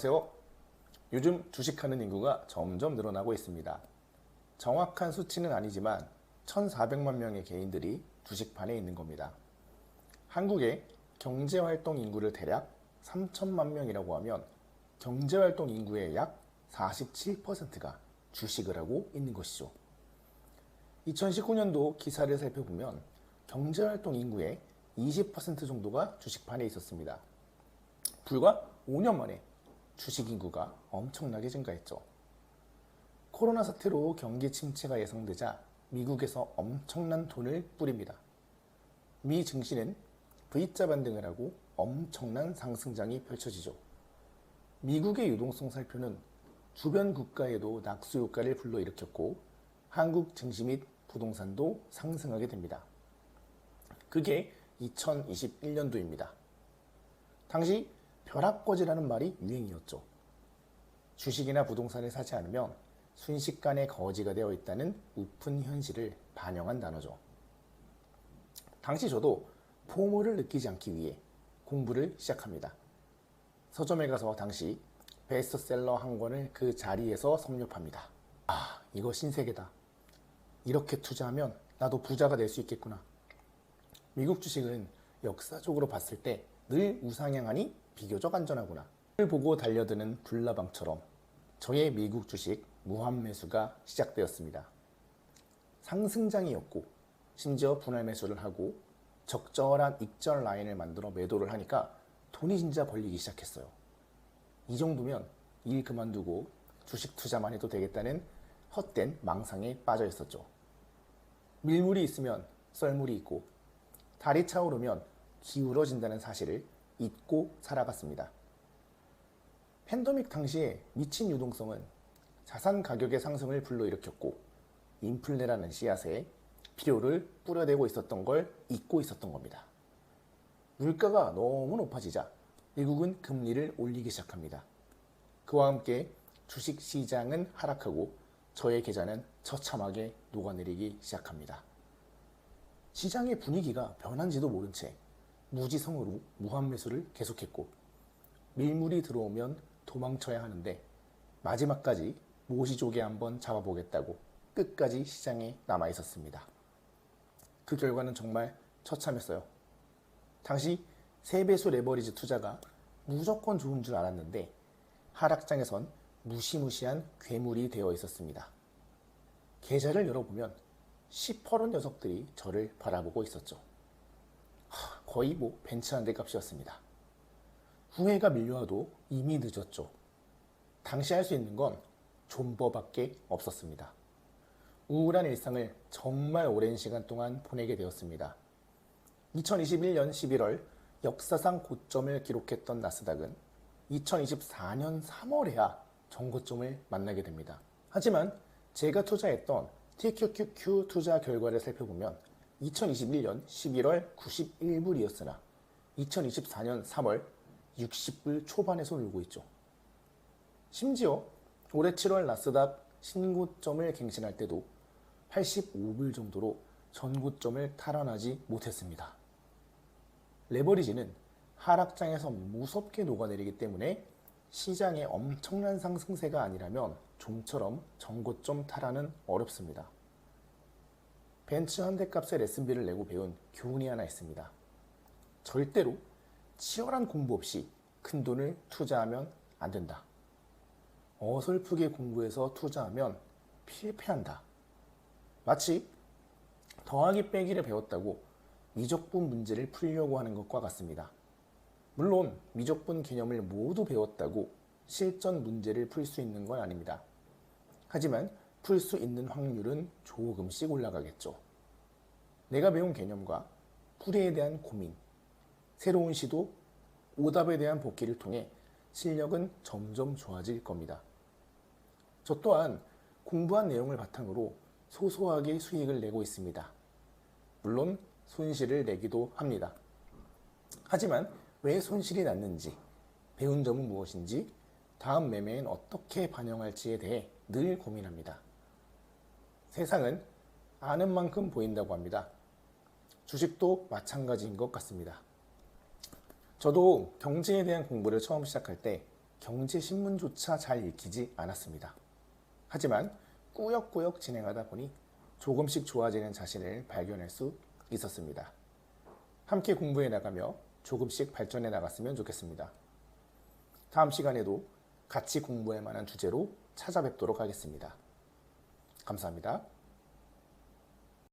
안녕하세요. 요즘 주식하는 인구가 점점 늘어나고 있습니다. 정확한 수치는 아니지만 1,400만 명의 개인들이 주식판에 있는 겁니다. 한국의 경제활동 인구를 대략 3천만 명이라고 하면 경제활동 인구의 약 47%가 주식을 하고 있는 것이죠. 2019년도 기사를 살펴보면 경제활동 인구의 20% 정도가 주식판에 있었습니다. 불과 5년 만에 주식 인구가 엄청나게 증가했죠. 코로나 사태로 경기 침체가 예상되자 미국에서 엄청난 돈을 뿌립니다. 미 증시는 V자 반등을 하고 엄청난 상승장이 펼쳐지죠. 미국의 유동성 살표는 주변 국가에도 낙수 효과를 불러일으켰고 한국 증시 및 부동산도 상승하게 됩니다. 그게 2021년도입니다. 당시 벼락거지라는 말이 유행이었죠. 주식이나 부동산을 사지 않으면 순식간에 거지가 되어 있다는 우픈 현실을 반영한 단어죠. 당시 저도 포모를 느끼지 않기 위해 공부를 시작합니다. 서점에 가서 당시 베스트셀러 한 권을 그 자리에서 섭렵합니다. 아, 이거 신세계다. 이렇게 투자하면 나도 부자가 될 수 있겠구나. 미국 주식은 역사적으로 봤을 때 늘 우상향하니 비교적 안전하구나. 를 보고 달려드는 불나방처럼 저의 미국 주식 무한 매수가 시작되었습니다. 상승장이었고 심지어 분할 매수를 하고 적절한 익절 라인을 만들어 매도를 하니까 돈이 진짜 벌리기 시작했어요. 이 정도면 일 그만두고 주식 투자만 해도 되겠다는 헛된 망상에 빠져 있었죠. 밀물이 있으면 썰물이 있고 달이 차오르면 기울어진다는 사실을 잊고 살아갔습니다. 팬데믹 당시에 미친 유동성은 자산 가격의 상승을 불러일으켰고 인플레라는 씨앗에 비료를 뿌려대고 있었던 걸 잊고 있었던 겁니다. 물가가 너무 높아지자 미국은 금리를 올리기 시작합니다. 그와 함께 주식시장은 하락하고 저의 계좌는 처참하게 녹아내리기 시작합니다. 시장의 분위기가 변한지도 모른 채 무지성으로 무한매수를 계속했고 밀물이 들어오면 도망쳐야 하는데 마지막까지 모시조개 한번 잡아보겠다고 끝까지 시장에 남아 있었습니다. 그 결과는 정말 처참했어요. 당시 3배수 레버리지 투자가 무조건 좋은 줄 알았는데 하락장에선 무시무시한 괴물이 되어 있었습니다. 계좌를 열어보면 시퍼런 녀석들이 저를 바라보고 있었죠. 거의 벤츠 한 대 값이었습니다. 후회가 밀려와도 이미 늦었죠. 당시 할 수 있는 건 존버밖에 없었습니다. 우울한 일상을 정말 오랜 시간 동안 보내게 되었습니다. 2021년 11월 역사상 고점을 기록했던 나스닥은 2024년 3월에야 정고점을 만나게 됩니다. 하지만 제가 투자했던 TQQQ 투자 결과를 살펴보면 2021년 11월 91불이었으나 2024년 3월 60불 초반에서 놀고 있죠. 심지어 올해 7월 나스닥 신고점을 갱신할 때도 85불 정도로 전고점을 탈환하지 못했습니다. 레버리지는 하락장에서 무섭게 녹아내리기 때문에 시장의 엄청난 상승세가 아니라면 좀처럼 전고점 탈환은 어렵습니다. 벤츠 한 대 값의 레슨비를 내고 배운 교훈이 하나 있습니다. 절대로 치열한 공부 없이 큰 돈을 투자하면 안 된다. 어설프게 공부해서 투자하면 필패한다. 마치 더하기 빼기를 배웠다고 미적분 문제를 풀려고 하는 것과 같습니다. 물론 미적분 개념을 모두 배웠다고 실전 문제를 풀 수 있는 건 아닙니다. 하지만 풀 수 있는 확률은 조금씩 올라가겠죠. 내가 배운 개념과 풀이에 대한 고민, 새로운 시도, 오답에 대한 복기를 통해 실력은 점점 좋아질 겁니다. 저 또한 공부한 내용을 바탕으로 소소하게 수익을 내고 있습니다. 물론 손실을 내기도 합니다. 하지만 왜 손실이 났는지, 배운 점은 무엇인지, 다음 매매엔 어떻게 반영할지에 대해 늘 고민합니다. 세상은 아는 만큼 보인다고 합니다. 주식도 마찬가지인 것 같습니다. 저도 경제에 대한 공부를 처음 시작할 때 경제신문조차 잘 읽히지 않았습니다. 하지만 꾸역꾸역 진행하다 보니 조금씩 좋아지는 자신을 발견할 수 있었습니다. 함께 공부해 나가며 조금씩 발전해 나갔으면 좋겠습니다. 다음 시간에도 같이 공부할 만한 주제로 찾아뵙도록 하겠습니다. 감사합니다.